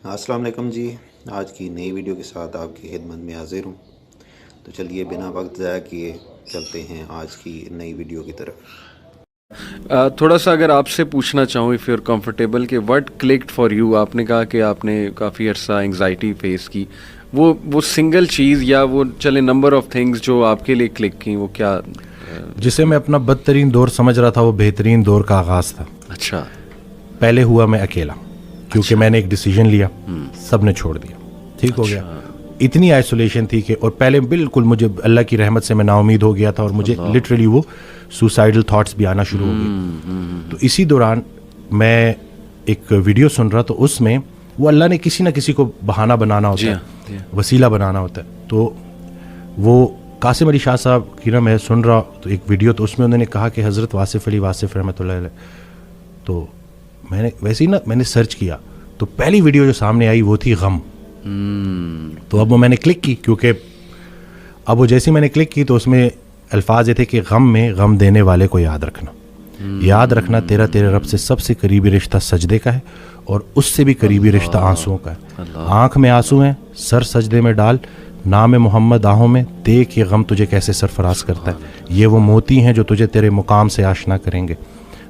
السلام علیکم جی، آج کی نئی ویڈیو کے ساتھ آپ کی خدمت میں حاضر ہوں. تو چلیے بنا وقت ضائع کیے چلتے ہیں آج کی نئی ویڈیو کی طرف. تھوڑا سا اگر آپ سے پوچھنا چاہوں اف یو آر کمفرٹیبل کہ وٹ کلکڈ فار یو، آپ نے کہا کہ آپ نے کافی عرصہ انگزائٹی فیس کی، وہ سنگل چیز یا وہ چلے نمبر آف تھنگز جو آپ کے لیے کلک کی، وہ کیا؟ جسے میں اپنا بدترین دور سمجھ رہا تھا وہ بہترین دور کا آغاز تھا. اچھا. پہلے ہوا میں اکیلا، کیونکہ میں نے ایک ڈیسیجن لیا، سب نے چھوڑ دیا، ٹھیک ہو گیا. اتنی آئسولیشن تھی کہ، اور پہلے بالکل مجھے اللہ کی رحمت سے میں نا امید ہو گیا تھا، اور مجھے لٹرلی وہ سوسائڈل تھاٹس بھی آنا شروع ہو گئے. تو اسی دوران میں ایک ویڈیو سن رہا، تو اس میں وہ اللہ نے کسی نہ کسی کو بہانہ بنانا ہوتا ہے، وسیلہ بنانا ہوتا ہے. تو وہ قاسم علی شاہ صاحب کی نا میں سن رہا تو ایک ویڈیو، تو اس میں انہوں نے کہا کہ حضرت واصف علی واصف رحمۃ اللہ علیہ. تو میں نے ویسے ہی نا میں نے سرچ کیا، تو پہلی ویڈیو جو سامنے آئی وہ تھی غم. تو اب وہ میں نے کلک کی، کیونکہ اب وہ جیسے میں نے کلک کی تو اس میں الفاظ یہ تھے کہ غم میں غم دینے والے کو یاد رکھنا، یاد رکھنا تیرے رب سے سب سے قریبی رشتہ سجدے کا ہے، اور اس سے بھی قریبی رشتہ آنسوؤں کا ہے. آنکھ میں آنسو ہیں، سر سجدے میں ڈال، نام محمد آہوں میں، دیکھ یہ غم تجھے کیسے سرفراز کرتا ہے. یہ وہ موتی ہیں جو تجھے تیرے مقام سے آشنا کریں گے.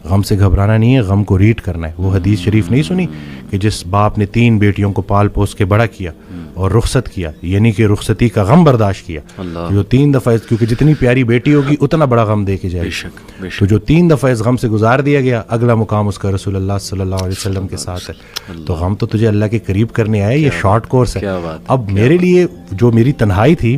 غم سے گھبرانا نہیں ہے، غم کو ریڈ کرنا ہے. وہ حدیث شریف نہیں سنی کہ جس باپ نے 3 بیٹیوں کو پال پوس کے بڑا کیا اور رخصت کیا، یعنی کہ رخصتی کا غم برداشت کیا، جو 3 دفعہ، کیونکہ جتنی پیاری بیٹی ہوگی اتنا بڑا غم دے کے جائے گی. تو جو 3 دفعہ اس غم سے گزار دیا گیا، اگلا مقام اس کا رسول اللہ صلی اللہ علیہ وسلم کے ساتھ ہے. تو غم تو تجھے اللہ کے قریب کرنے آئے، یہ شارٹ کورس ہے. اب میرے لیے جو میری تنہائی تھی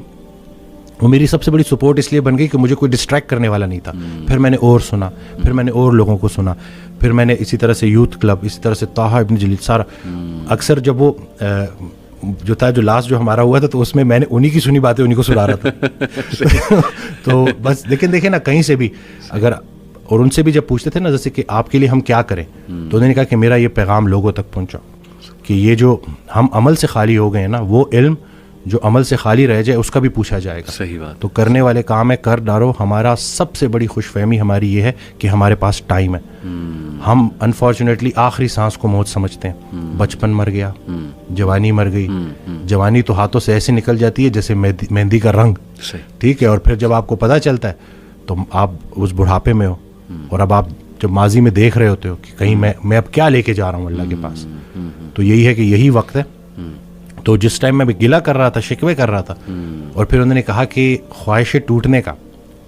وہ میری سب سے بڑی سپورٹ اس لیے بن گئی کہ مجھے کوئی ڈسٹریکٹ کرنے والا نہیں تھا. پھر میں نے اور سنا، پھر میں نے اور لوگوں کو سنا، پھر میں نے اسی طرح سے یوتھ کلب، اسی طرح سے طٰہٰ ابن جلیل، سارا اکثر جب وہ جو تھا، جو لاسٹ جو ہمارا ہوا تھا، تو اس میں نے انہی کی سنی باتیں انہی کو سنا رہا تھا. تو بس لیکن دیکھیں نا، کہیں سے بھی اگر، اور ان سے بھی جب پوچھتے تھے نا جیسے کہ آپ کے لیے ہم کیا کریں، تو انہوں نے کہا کہ میرا یہ پیغام لوگوں تک پہنچاؤ کہ یہ جو ہم عمل سے خالی ہو گئے ہیں نا، وہ علم جو عمل سے خالی رہ جائے اس کا بھی پوچھا جائے گا. صحیح بات. تو کرنے والے کام ہے، کر ڈالو. ہمارا سب سے بڑی خوش فہمی ہماری یہ ہے کہ ہمارے پاس ٹائم ہے. ہم انفارچونیٹلی آخری سانس کو موت سمجھتے ہیں. بچپن مر گیا، جوانی مر گئی. جوانی تو ہاتھوں سے ایسے نکل جاتی ہے جیسے مہندی کا رنگ، ٹھیک ہے. اور پھر جب آپ کو پتہ چلتا ہے تو آپ اس بڑھاپے میں ہو، اور اب آپ جب ماضی میں دیکھ رہے ہوتے ہو کہ کہیں میں اب کیا لے کے جا رہا ہوں اللہ کے پاس. تو یہی ہے کہ یہی وقت ہے. تو جس ٹائم میں گلہ کر رہا تھا، شکوے کر رہا تھا، اور پھر انہوں نے کہا کہ خواہشیں ٹوٹنے کا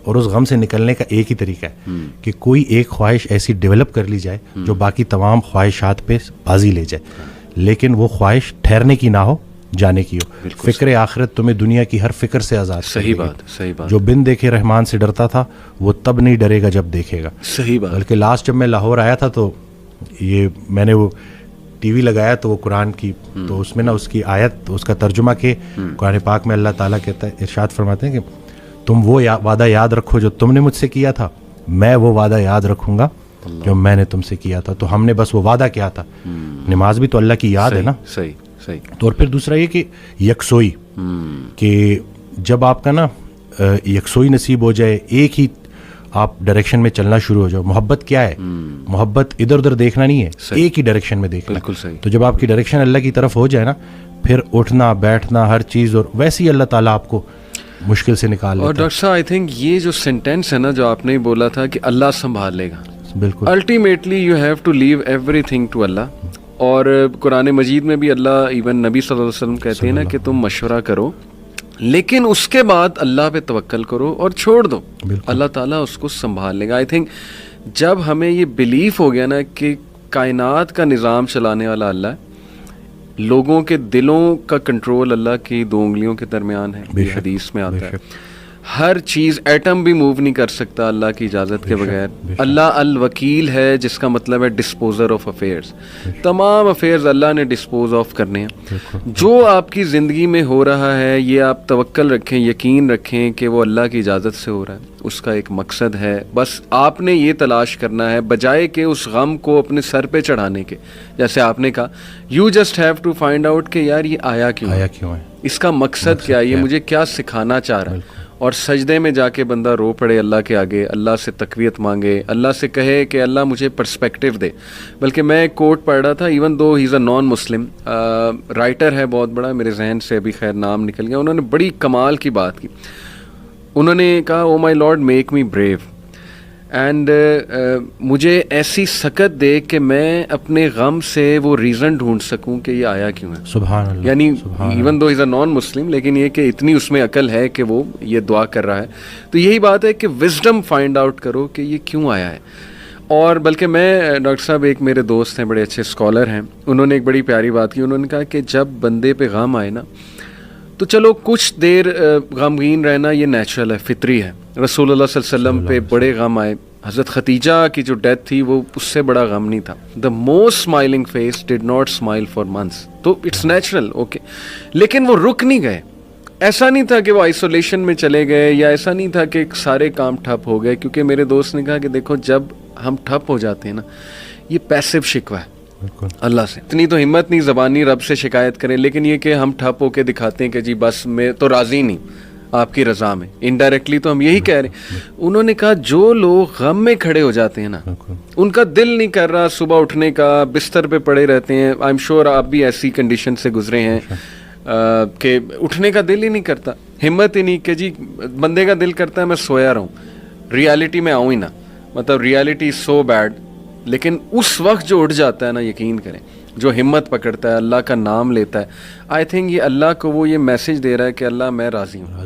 اور اس غم سے نکلنے کا ایک ہی طریقہ ہے کہ کوئی ایک خواہش ایسی ڈیولپ کر لی جائے جو باقی تمام خواہشات پہ بازی لے جائے، لیکن وہ خواہش ٹھہرنے کی نہ ہو، جانے کی ہو. فکر آخرت تمہیں دنیا کی ہر فکر سے آزاد. صحیح بات، صحیح بات. جو بن دیکھے رحمان سے ڈرتا تھا وہ تب نہیں ڈرے گا جب دیکھے گا. صحیح بات. بلکہ لاسٹ جب میں لاہور آیا تھا تو یہ میں نے وہ ٹی وی لگایا تو وہ قرآن کی، تو اس میں نا اس کی آیت، اس کا ترجمہ کہ قرآن پاک میں اللہ تعالیٰ کہتا ہے، ارشاد فرماتے ہیں کہ تم وہ وعدہ یاد رکھو جو تم نے مجھ سے کیا تھا، میں وہ وعدہ یاد رکھوں گا جو میں نے تم سے کیا تھا. تو ہم نے بس وہ وعدہ کیا تھا. نماز بھی تو اللہ کی یاد ہے نا. صحیح صحیح. تو اور پھر دوسرا یہ کہ یکسوئی، کہ جب آپ کا نا یکسوئی نصیب ہو جائے، ایک ہی آپ ڈائریکشن میں چلنا شروع ہو جاؤ. محبت کیا ہے؟ محبت ادھر ادھر دیکھنا نہیں ہے، ایک ہی ڈائریکشن میں دیکھنا. بالکل صحیح. تو جب آپ کی ڈائریکشن اللہ کی طرف ہو جائے نا، پھر اٹھنا بیٹھنا ہر چیز، اور ویسے ہی اللہ تعالیٰ آپ کو مشکل سے نکال لیتا ہے. اور ڈاکٹر صاحب آئی تھنک یہ جو سینٹینس ہے نا جو آپ نے بولا تھا کہ اللہ سنبھال لے گا، بالکل ultimately you have to leave everything to اللہ. اور قرآن مجید میں بھی اللہ، ایون نبی صلی اللہ علیہ وسلم کہتے ہیں نا کہ تم مشورہ کرو، لیکن اس کے بعد اللہ پہ توکل کرو اور چھوڑ دو، اللہ تعالیٰ اس کو سنبھال لے گا. آئی تھنک جب ہمیں یہ بلیف ہو گیا نا کہ کائنات کا نظام چلانے والا اللہ ہے، لوگوں کے دلوں کا کنٹرول اللہ کی 2 انگلیوں کے درمیان ہے، یہ حدیث میں آتا ہے. ہر چیز، ایٹم بھی موو نہیں کر سکتا اللہ کی اجازت کے بغیر. اللہ الوکیل ہے، جس کا مطلب ہے ڈسپوزر آف افیئرز. تمام افیئرز اللہ نے ڈسپوز آف کرنے ہیں. جو آپ کی زندگی میں ہو رہا ہے، یہ آپ توکل رکھیں، یقین رکھیں کہ وہ اللہ کی اجازت سے ہو رہا ہے. اس کا ایک مقصد ہے، بس آپ نے یہ تلاش کرنا ہے، بجائے کہ اس غم کو اپنے سر پہ چڑھانے کے. جیسے آپ نے کہا، you just have to find out کہ یار یہ آیا کیوں ہے، اس کا مقصد کیا ہے، یہ مجھے کیا سکھانا چاہ رہا ہے. اور سجدے میں جا کے بندہ رو پڑے اللہ کے آگے, اللہ سے تقویت مانگے, اللہ سے کہے کہ اللہ مجھے پرسپیکٹیو دے. بلکہ میں ایک کوٹ پڑھ رہا تھا, ایون دو ہی از اے نان مسلم, رائٹر ہے بہت بڑا, میرے ذہن سے ابھی خیر نام نکل گیا, انہوں نے بڑی کمال کی بات کی. انہوں نے کہا, oh my lord make me brave, and مجھے ایسی سکت دے کہ میں اپنے غم سے وہ ریزن ڈھونڈ سکوں کہ یہ آیا کیوں ہے. سبحان اللہ. یعنی ایون دو از اے نان مسلم, لیکن یہ کہ اتنی اس میں عقل ہے کہ وہ یہ دعا کر رہا ہے. تو یہی بات ہے کہ وزڈم فائنڈ آؤٹ کرو کہ یہ کیوں آیا ہے. اور بلکہ میں, ڈاکٹر صاحب ایک میرے دوست ہیں بڑے اچھے اسکالر ہیں, انہوں نے ایک بڑی پیاری بات کی. انہوں نے کہا کہ جب بندے پہ غم آئے نا تو چلو کچھ دیر غمگین رہنا یہ نیچرل ہے, فطری ہے. رسول اللہ صلی اللہ علیہ وسلم پہ بڑے غم آئے, حضرت خدیجہ کی جو ڈیتھ تھی وہ اس سے بڑا غم نہیں تھا. The most smiling face did not smile for months, تو اٹس نیچرل, اوکے. لیکن وہ رک نہیں گئے, ایسا نہیں تھا کہ وہ آئسولیشن میں چلے گئے, یا ایسا نہیں تھا کہ سارے کام ٹھپ ہو گئے. کیونکہ میرے دوست نے کہا کہ دیکھو جب ہم ٹھپ ہو جاتے ہیں نا, یہ پیسو شکوہ ہے اللہ سے. اتنی تو ہمت نہیں زبانی رب سے شکایت کریں, لیکن یہ کہ ہم ٹھپ ہو کے دکھاتے ہیں کہ جی بس میں تو راضی نہیں آپ کی رضا میں, انڈائریکٹلی تو ہم یہی کہہ رہے ہیں. انہوں نے کہا جو لوگ غم میں کھڑے ہو جاتے ہیں نا, ان کا دل نہیں کر رہا صبح اٹھنے کا, بستر پہ پڑے رہتے ہیں. آئی ایم شیور آپ بھی ایسی کنڈیشن سے گزرے ہیں کہ اٹھنے کا دل ہی نہیں کرتا, ہمت ہی نہیں کہ جی, بندے کا دل کرتا ہے میں سویا رہوں, ریالٹی میں آؤں ہی نا, مطلب ریالٹی از سو بیڈ. لیکن اس وقت جو اٹھ جاتا ہے نا, یقین کریں, جو ہمت پکڑتا ہے, اللہ کا نام لیتا ہے, آئی تھنک یہ اللہ کو وہ یہ میسج دے رہا ہے کہ اللہ میں راضی ہوں.